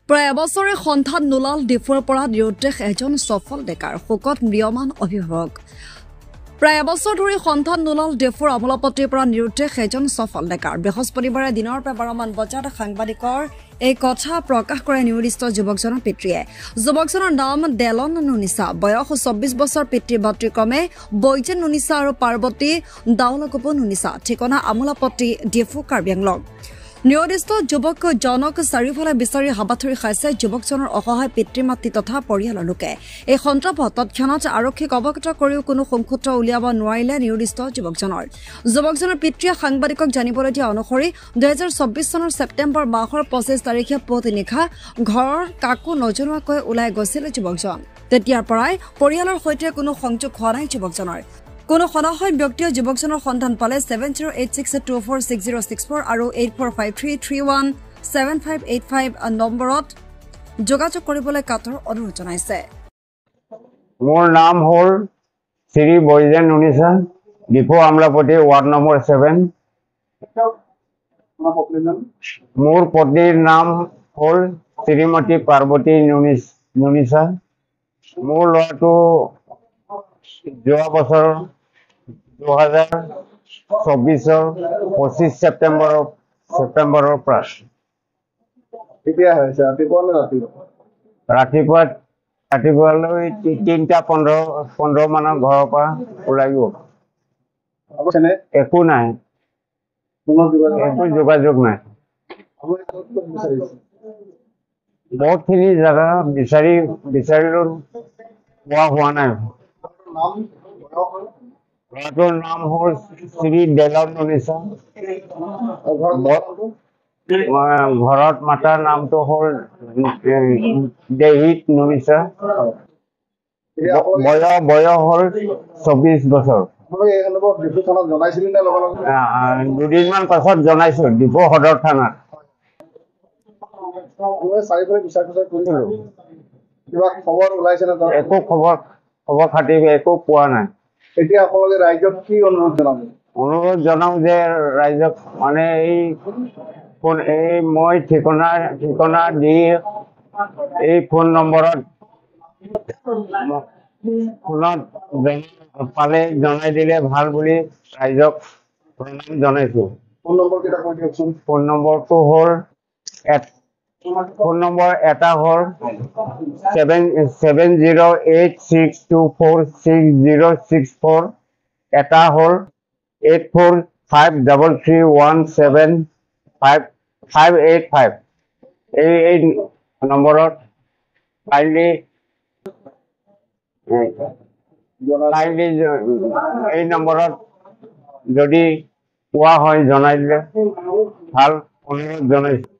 প্ৰায় এবছৰে সন্তান নোলাল ডিফুৰ পৰা নিৰুদ্দেশ এজন সফল ডেকাৰ শোকত ম্ৰিয়মান অভিভাৱক প্ৰায় এবছৰ ধৰি সন্তান নোলাল ডিফুৰ অমলাপতিৰ পৰা নিৰুদ্দেশ এজন সফল ডেকাৰ বৃহস্পতিবাৰে দিনৰ প্ৰায় 12 মান বজাত সাংবাদিকৰ এই কথা প্ৰকাশ কৰে নিউৰিষ্ট যুৱকজনৰ পিতৃয়ে যুৱকজনৰ নাম দেলন নুনিছা বয়স 24 বছৰ পিতৃ মাতৃক্ৰমে বৈজেন নুনিছা আৰু পাৰ্বতী দাউলগোপ নুনিছা ঠিকনা আমলাপতি ডিফু কাৰ্বি আংলং নিউৰিষ্ট যুৱক জনক চাৰিওফালে বিচাৰি হাবাথুৰি খাইছে যুৱকজনৰ অসহায় পিতৃ মাতৃ তথা পৰিয়ালৰ লোকে এই সন্ত্ৰাসত তৎক্ষণাত আৰক্ষীক অৱগত কৰিও কোনো সংসূত্ৰ উলিয়াব নোৱাৰিলে নিউৰিষ্ট যুৱকজনৰ পিতৃয়ে সাংবাদিকক জানিবলৈ দিয়া অনুসৰি 2024 চনৰ ছেপ্টেম্বৰ মাহৰ 25 তাৰিখে পুৱতি নিশা ঘৰৰ কাকো নজনোৱাকৈ ওলাই গৈছিল যুৱকজন তেতিয়াৰ পৰাই পৰিয়ালৰ সৈতে কোনো সংযোগ হোৱা নাই যুৱকজনৰ কোনো সনাহয় ব্যক্তিয়ে যুৱকজনৰ সন্ধান পালে 7086246064 আৰু 8453317585 নম্বৰত যোগাযোগ কৰিবলৈ কাতৰ অনুৰোধ জনাইছে মোৰ নাম হ'ল শ্ৰী বৈজেন নুনিছা ডিফু আমলাপতি ৱাৰ্ড নম্বৰ 7 মোৰ পত্নীৰ নাম হ'ল শ্ৰীমতী পাৰ্বতী নুনিছা মোৰ ল'ৰাটো যোৱা বছৰ 2024 25 ছেপ্টেম্বৰৰ পৰা ৰাতিপুৱালৈ 3:15 মানৰ ঘৰৰ পৰা ওলাই গ'ল একো নাই একো যোগাযোগ নাই বহুতখিনি জেগা বিচাৰিলো পোৱা হোৱা নাই ল'ৰাটোৰ নাম হ'ল শ্ৰী দেলন নুনিছা ঘৰত মাতাৰ নামটো হ'ল দেহিত নুনিছা বয়স হ'ল 24 বছৰ দুদিনমান পাছত জনাইছো ডিফু সদৰ থানাত একো খবৰ খাতি একো পোৱা নাই এতিয়া আপোনালোকে ৰাইজক কি অনুৰোধ জনাও যে ৰাইজক মানে এই মই ঠিকনা দি এই ফোন নম্বৰত ফোনত পালে জনাই দিলে ভাল বুলি ৰাইজক প্ৰণাম জনাইছো ফোন নম্বৰটো হ'ল ফোন নম্বৰ এটা হ'ল 7086246064 এটা হ'ল 8453317585 এই নম্বৰত কাইণ্ডলি এই নম্বৰত যদি পোৱা হয় জনাই দিলে ভাল অনুৰোধ জনাইছো